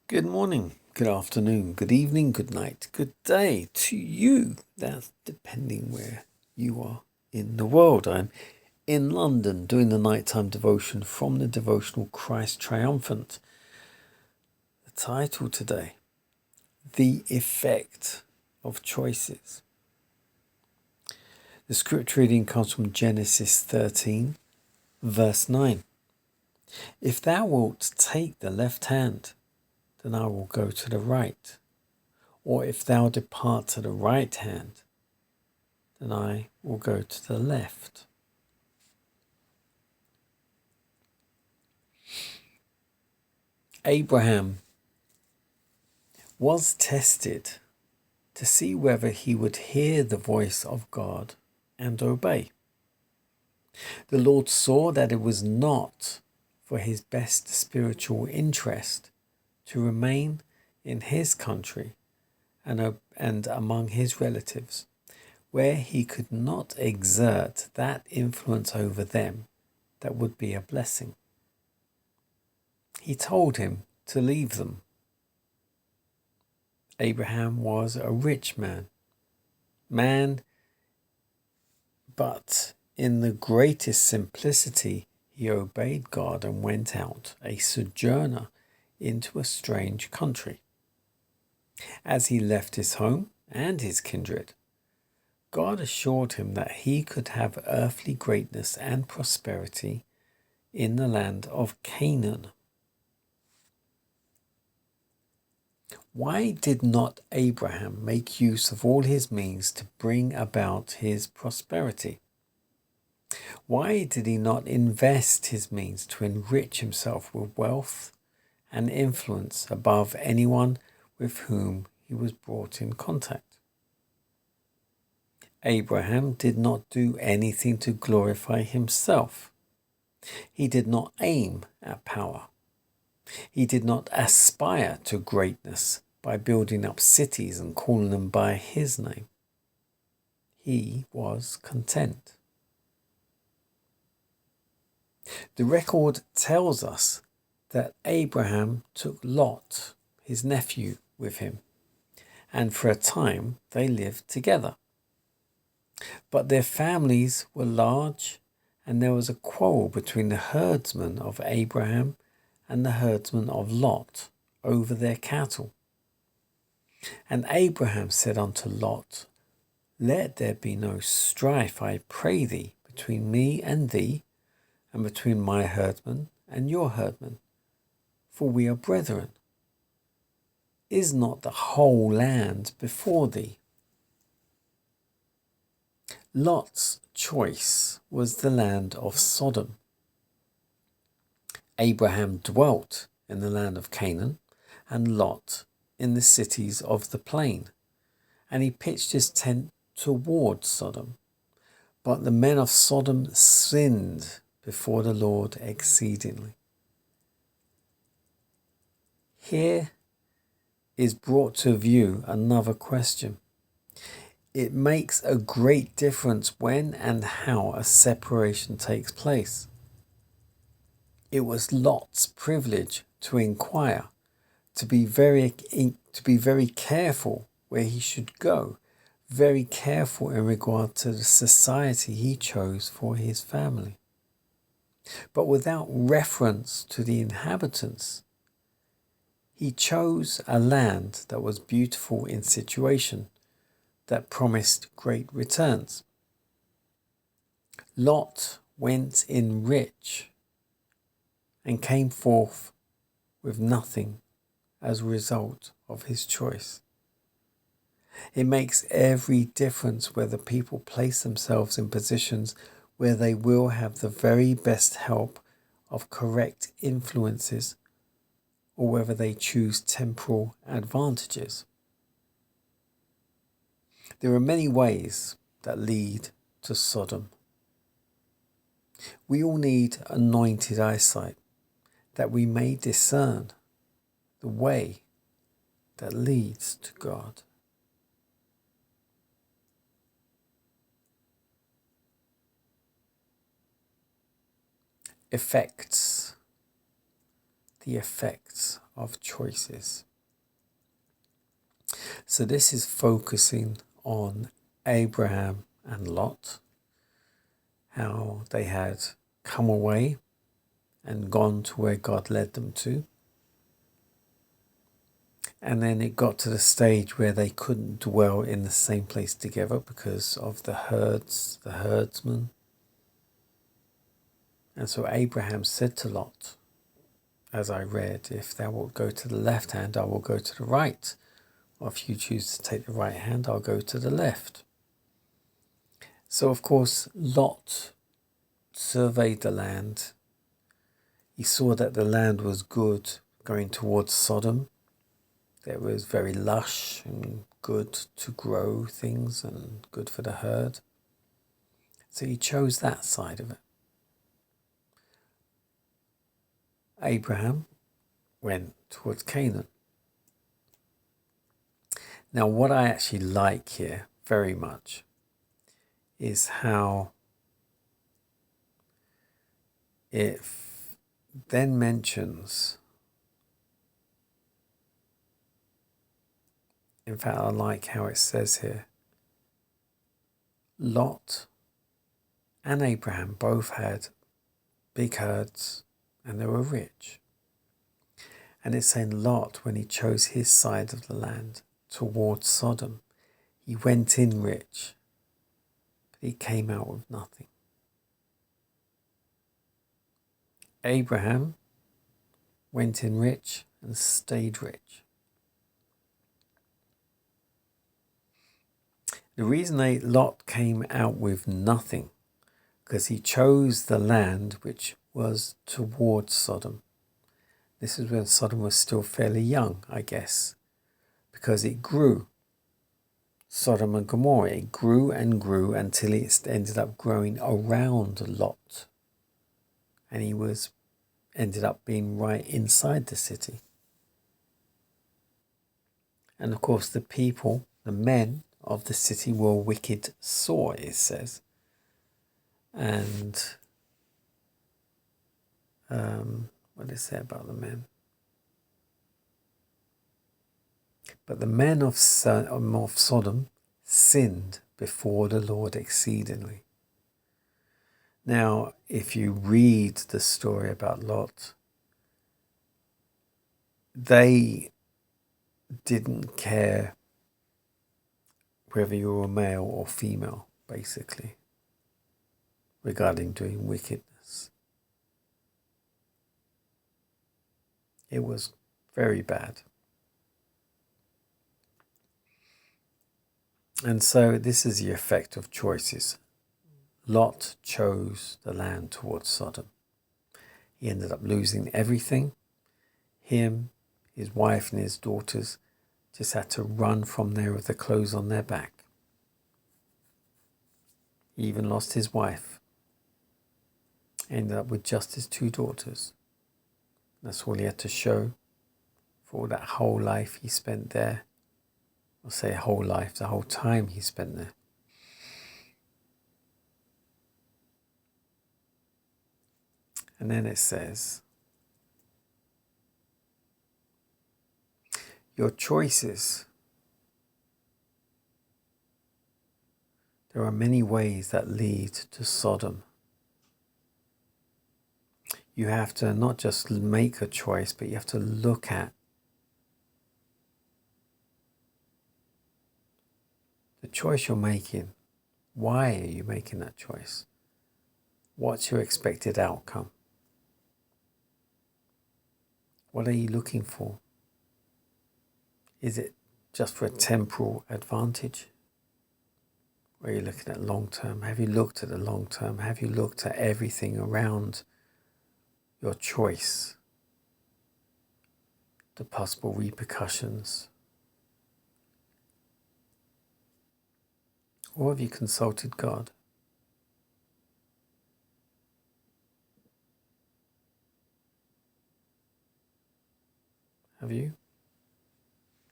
Good morning, good afternoon, good evening, good night, good day to you. That's depending where you are in the world. I'm in London doing the nighttime devotion from the devotional Christ Triumphant. The title today, The Effect of Choices. The scripture reading comes from Genesis 13, verse 9. If thou wilt take the left hand, then I will go to the right. Or if thou depart to the right hand, then I will go to the left. Abraham was tested to see whether he would hear the voice of God and obey. The Lord saw that it was not for his best spiritual interest to remain in his country and among his relatives, where he could not exert that influence over them that would be a blessing. He told him to leave them. Abraham was a rich man, but in the greatest simplicity he obeyed God and went out, a sojourner, into a strange country. As he left his home and his kindred, God assured him that he could have earthly greatness and prosperity in the land of Canaan. Why did not Abraham make use of all his means to bring about his prosperity? Why did he not invest his means to enrich himself with wealth and influence above anyone with whom he was brought in contact? Abraham did not do anything to glorify himself. He did not aim at power. He did not aspire to greatness by building up cities and calling them by his name. He was content. The record tells us that Abraham took Lot, his nephew, with him, and for a time they lived together. But their families were large, and there was a quarrel between the herdsmen of Abraham and the herdsmen of Lot over their cattle. And Abraham said unto Lot, Let there be no strife, I pray thee, between me and thee, and between my herdmen and your herdmen, for we are brethren. Is not the whole land before thee? Lot's choice was the land of Sodom. Abraham dwelt in the land of Canaan, and Lot in the cities of the plain, and he pitched his tent toward Sodom. But the men of Sodom sinned before the Lord exceedingly. Here is brought to view another question. It makes a great difference when and how a separation takes place. It was Lot's privilege to inquire, to be very careful where he should go, very careful in regard to the society he chose for his family. But without reference to the inhabitants, he chose a land that was beautiful in situation, that promised great returns. Lot went in rich and came forth with nothing as a result of his choice. It makes every difference whether people place themselves in positions where they will have the very best help of correct influences, or whether they choose temporal advantages. There are many ways that lead to Sodom. We all need anointed eyesight, that we may discern the way that leads to God. Effects. the effects of choices. So this is focusing on Abraham and Lot, how they had come away and gone to where God led them to. And then it got to the stage where they couldn't dwell in the same place together because of the herdsmen. And so Abraham said to Lot, as I read, if thou wilt go to the left hand, I will go to the right. Or if you choose to take the right hand, I'll go to the left. So of course, Lot surveyed the land. He saw that the land was good going towards Sodom. It was very lush and good to grow things and good for the herd. So he chose that side of it. Abraham went towards Canaan. Now, what I actually like here very much is how it then mentions, in fact, I like how it says here, Lot and Abraham both had big herds and they were rich. And it's saying Lot, when he chose his side of the land towards Sodom, he went in rich, but he came out with nothing. Abraham went in rich and stayed rich. The reason Lot came out with nothing, because he chose the land which was towards Sodom. This is when Sodom was still fairly young, I guess, because it grew. Sodom and Gomorrah, it grew and grew until it ended up growing around Lot. And he ended up being right inside the city. And of course the people, the men of the city were wicked sore, it says. And what does it say about the men? But the men of Sodom sinned before the Lord exceedingly. Now, if you read the story about Lot, they didn't care whether you were male or female, basically, regarding doing wickedness. It was very bad. And so this is the effect of choices. Lot chose the land towards Sodom. He ended up losing everything. Him, his wife and his daughters just had to run from there with the clothes on their back. He even lost his wife. Ended up with just his 2 daughters. That's all he had to show for all that whole life he spent there. I'll say whole life, the whole time he spent there. And then it says, your choices. There are many ways that lead to Sodom. You have to not just make a choice, but you have to look at the choice you're making. Why are you making that choice? What's your expected outcome? What are you looking for? Is it just for a temporal advantage? Or are you looking at long term? Have you looked at the long term? Have you looked at everything around your choice? The possible repercussions? Or have you consulted God? Have you?